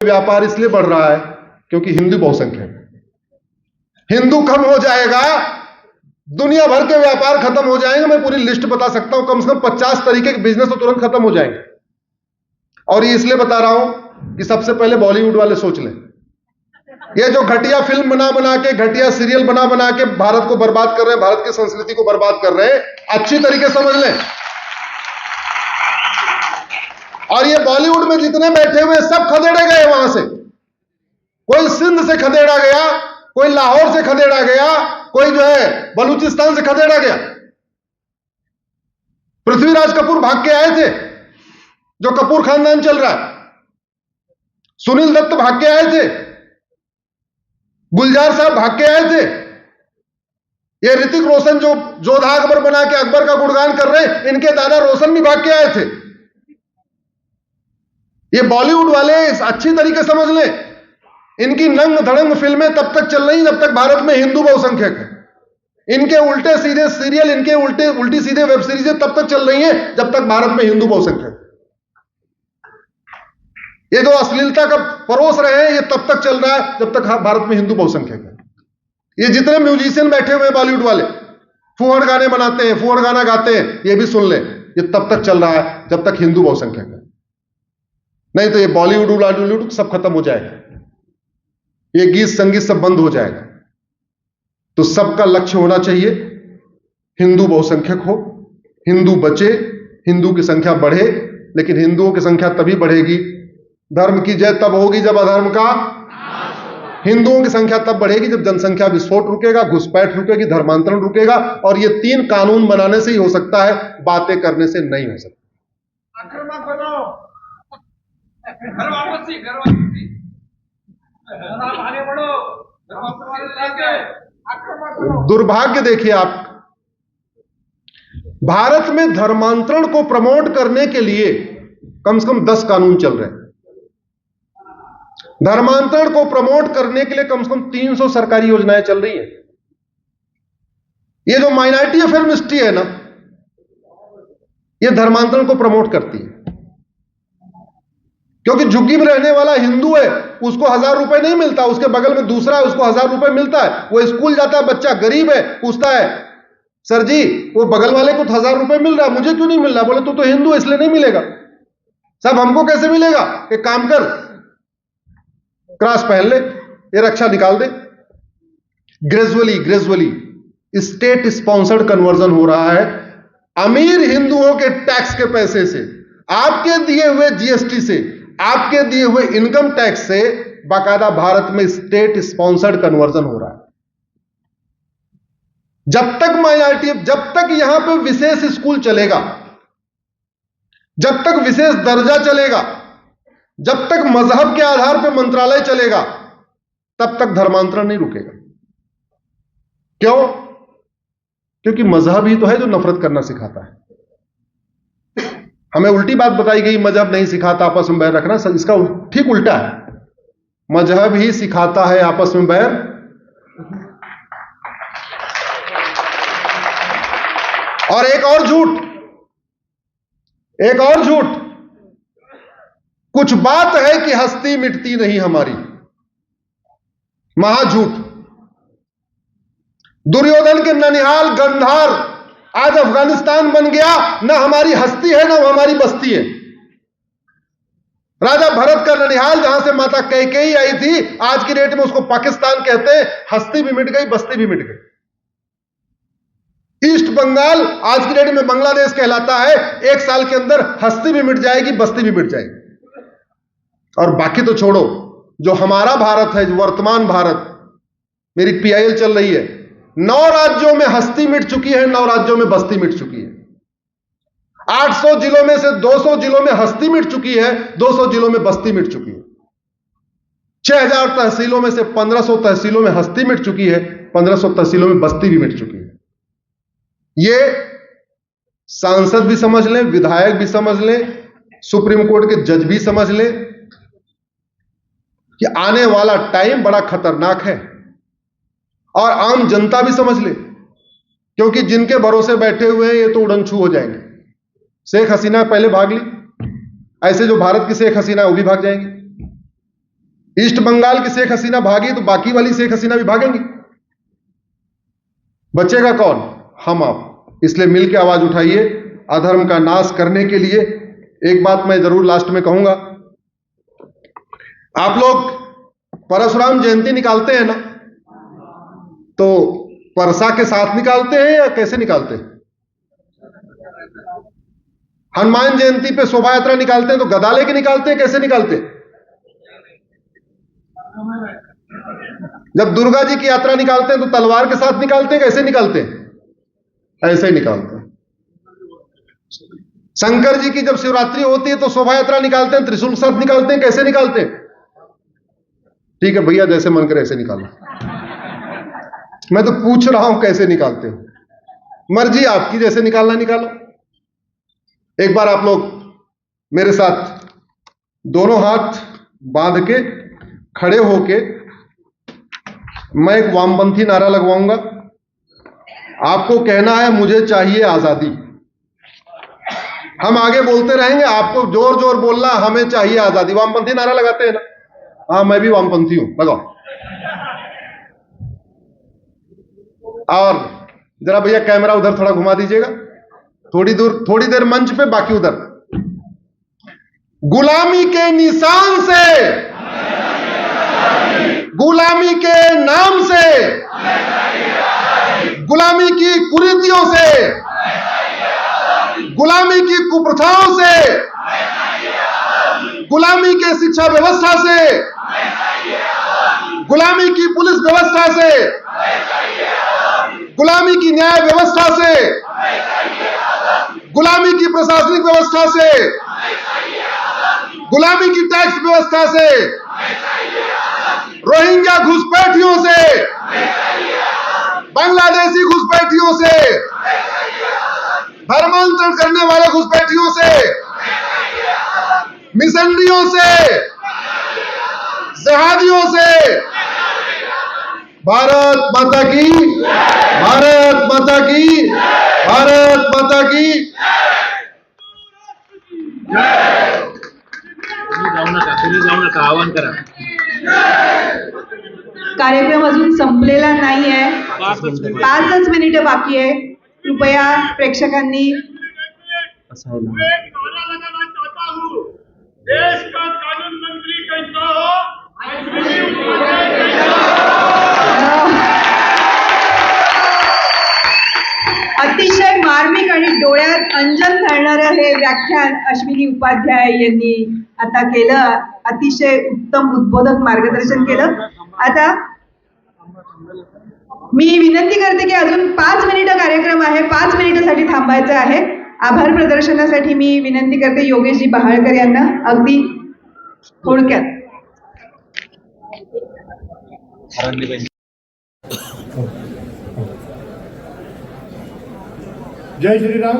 व्यापार इसलिए बढ़ रहा है क्योंकि हिंदू बहुसंख्यक है। हिंदू कम हो जाएगा, दुनिया भर के व्यापार खत्म हो जाएंगे। मैं पूरी लिस्ट बता सकता हूं, कम से कम 50 तरीके के बिजनेस तो तुरंत खत्म हो जाएंगे। और ये इसलिए बता रहा हूं कि सबसे पहले बॉलीवुड वाले सोच लें। ये जो घटिया फिल्म बना बना के, घटिया सीरियल बना बना के भारत को बर्बाद कर रहे हैं, भारत की संस्कृति को बर्बाद कर रहे हैं, अच्छी तरीके समझ लें। और ये बॉलीवुड में जितने बैठे हुए सब खदेड़े गए वहां से। कोई सिंध से खदेड़ा गया, कोई लाहौर से खदेड़ा गया, कोई जो है बलूचिस्तान से खदेड़ा गया। पृथ्वीराज कपूर भाग के आए थे, जो कपूर खानदान चल रहा है। सुनील दत्त भाग के आए थे, गुलजार साहब भाग के आए थे। ये ऋतिक रोशन जो जोधा अकबर बना के अकबर का गुणगान कर रहे हैं, इनके दादा रोशन भी भाग के आए थे। ये बॉलीवुड वाले अच्छी तरीके समझ लें, इनकी नंग धड़ंग फिल्में तब तक चल रही जब तक भारत में हिंदू बहुसंख्यक है। इनके उल्टे सीधे सीरियल, इनके उल्टी सीधे वेब सीरीजें तब तक चल रही हैं जब तक भारत में हिंदू बहुसंख्यक। ये जो अश्लीलता का परोस रहे हैं, ये तब तक चल रहा है जब तक भारत में हिंदू बहुसंख्यक है। ये जितने म्यूजिशियन बैठे हुए बॉलीवुड वाले फूहड़ गाने बनाते हैं, फूहड़ गाना गाते हैं, ये भी सुन लें, ये तब तक चल रहा है जब तक हिंदू बहुसंख्यक है। नहीं तो ये बॉलीवुड बॉलीवुड सब खत्म हो जाएगा, ये गीत संगीत सब बंद हो जाएगा। तो सबका लक्ष्य होना चाहिए हिंदू बहुसंख्यक हो, हिंदू बचे, हिंदू की संख्या बढ़े। लेकिन हिंदुओं की संख्या तभी बढ़ेगी, धर्म की जय तब होगी जब अधर्म का। हिंदुओं की संख्या तब बढ़ेगी जब जनसंख्या विस्फोट रुकेगा, घुसपैठ रुकेगी, धर्मांतरण रुकेगा। और ये 3 कानून बनाने से ही हो सकता है, बातें करने से नहीं हो सकता। दुर्भाग्य देखिए आप, भारत में धर्मांतरण को प्रमोट करने के लिए कम से कम 10 कानून चल रहे हैं। धर्मांतरण को प्रमोट करने के लिए कम से कम 300 सरकारी योजनाएं चल रही हैं। ये जो माइनॉरिटी अफेयर मिनिस्ट्री है ना, ये धर्मांतरण को प्रमोट करती है। क्योंकि झुग्गी में रहने वाला हिंदू है, उसको 1000 रुपए नहीं मिलता, उसके बगल में दूसरा है, उसको 1000 रुपए मिलता है। वो स्कूल जाता है, बच्चा गरीब है, पूछता है सर जी वो बगल वाले को 1000 रुपए मिल रहा है, मुझे क्यों नहीं मिल रहा? बोले तो हिंदू इसलिए नहीं मिलेगा। सब हमको कैसे मिलेगा? एक काम कर, क्रॉस पहन ले, ये रक्षा निकाल दे। ग्रेजुअली स्टेट स्पॉन्सर्ड कन्वर्जन हो रहा है। अमीर हिंदुओं के टैक्स के पैसे से, आपके दिए हुए जीएसटी से, आपके दिए हुए इनकम टैक्स से बाकायदा भारत में स्टेट स्पॉन्सर्ड कन्वर्जन हो रहा है। जब तक माइनॉरिटी, जब तक यहां पे विशेष स्कूल चलेगा, जब तक विशेष दर्जा चलेगा, जब तक मजहब के आधार पर मंत्रालय चलेगा, तब तक धर्मांतरण नहीं रुकेगा। क्यों? क्योंकि मजहब ही तो है जो नफरत करना सिखाता है। हमें उल्टी बात बताई गई, मजहब नहीं सिखाता आपस में बैर रखना। इसका ठीक उल्टा है, मजहब ही सिखाता है आपस में बैर। और एक और झूठ, कुछ बात है कि हस्ती मिटती नहीं हमारी, महाझूठ। दुर्योधन के ननिहाल गंधार आज अफगानिस्तान बन गया, ना हमारी हस्ती है ना हमारी बस्ती है। राजा भरत का ननिहाल, जहां से माता कैकेयी आई थी, आज की डेट में उसको पाकिस्तान कहते हैं। हस्ती भी मिट गई, बस्ती भी मिट गई। ईस्ट बंगाल आज की डेट में बांग्लादेश कहलाता है। 1 साल के अंदर हस्ती भी मिट जाएगी, बस्ती भी मिट जाएगी। और बाकी तो छोड़ो, जो हमारा भारत है, जो वर्तमान भारत, मेरी पीआईएल चल रही है, 9 राज्यों में हस्ती मिट चुकी है, 9 राज्यों में बस्ती मिट चुकी है। 800 जिलों में से 200 जिलों में हस्ती मिट चुकी है, 200 जिलों में बस्ती मिट चुकी है। 6000 तहसीलों में से 1500 तहसीलों में हस्ती मिट चुकी है, 1500 तहसीलों में बस्ती भी मिट चुकी है। ये सांसद भी समझ लें, विधायक भी समझ लें, सुप्रीम कोर्ट के जज भी समझ लें कि आने वाला टाइम बड़ा खतरनाक है। और आम जनता भी समझ ले, क्योंकि जिनके भरोसे बैठे हुए हैं ये तो उड़नछू हो जाएंगे। शेख हसीना पहले भाग ली, ऐसे जो भारत की शेख हसीना है वो भी भाग जाएंगे। ईस्ट बंगाल की शेख हसीना भागी तो बाकी वाली शेख हसीना भी भागेंगी। बचेगा कौन? हम आप। इसलिए मिलकर आवाज उठाइए अधर्म का नाश करने के लिए। एक बात मैं जरूर लास्ट में कहूंगा, आप लोग परशुराम जयंती निकालते हैं ना, तो परसा के साथ निकालते हैं या कैसे निकालते हैं? हनुमान जयंती पे शोभा यात्रा निकालते हैं तो गदा लेके निकालते हैं, कैसे निकालते हैं? जब दुर्गा जी की यात्रा निकालते हैं तो तलवार के साथ निकालते हैं, कैसे निकालते हैं? ऐसे ही निकालते हैं। शंकर जी की जब शिवरात्रि होती है तो शोभा यात्रा निकालते हैं, त्रिशूल के साथ निकालते हैं, कैसे निकालते हैं? ठीक है भैया, जैसे मन करे ऐसे निकालो। मैं तो पूछ रहा हूं कैसे निकालते हो, मर्जी आपकी, जैसे निकालना निकालो। एक बार आप लोग मेरे साथ दोनों हाथ बांध के खड़े होके मैं एक वामपंथी नारा लगवाऊंगा। आपको कहना है मुझे चाहिए आजादी। हम आगे बोलते रहेंगे, आपको जोर जोर बोलना हमें चाहिए आजादी। वामपंथी नारा लगाते हैं ना? हाँ, मैं भी वामपंथी हूं, लगाओ। और जरा भैया कैमरा उधर थोड़ा घुमा दीजिएगा, थोड़ी देर मंच पे, बाकी उधर। गुलामी के निशान से, गुलामी के नाम से, गुलामी की कुरीतियों से, गुलामी की कुप्रथाओं से, गुलामी के शिक्षा व्यवस्था से, गुलामी की पुलिस व्यवस्था से, गुलामी की न्याय व्यवस्था से, गुलामी की प्रशासनिक व्यवस्था से, गुलामी की टैक्स व्यवस्था से, रोहिंग्या घुसपैठियों से, बांग्लादेशी घुसपैठियों से, धर्मांतरण करने वाले घुसपैठियों से, मिशनरियों से, जहादियों से। भारत माता की, भारत माता की, भारत माता की। जाऊ नका, आवाहन करा। कार्यक्रम अजून संपलेला नाहीये, 5च मिनिटं बाकी आहे। कृपया प्रेक्षकांनी देश का कानून मंत्री कैसा हो, अतिशय मार्मिक आणि डोळ्यात अंजन घालणारं हे व्याख्यान अश्विनी उपाध्याय यांनी आता केलं। अतिशय उत्तम उद्बोधक मार्गदर्शन केलं। आता मी विनंती करते की अजून 5 मिनिटं कार्यक्रम आहे, 5 मिनिटासाठी थांबायचं आहे। आभार प्रदर्शनासाठी मी विनंती करते योगेशजी बहाळकर यांना अगदी थोडक्यात। जय श्री राम।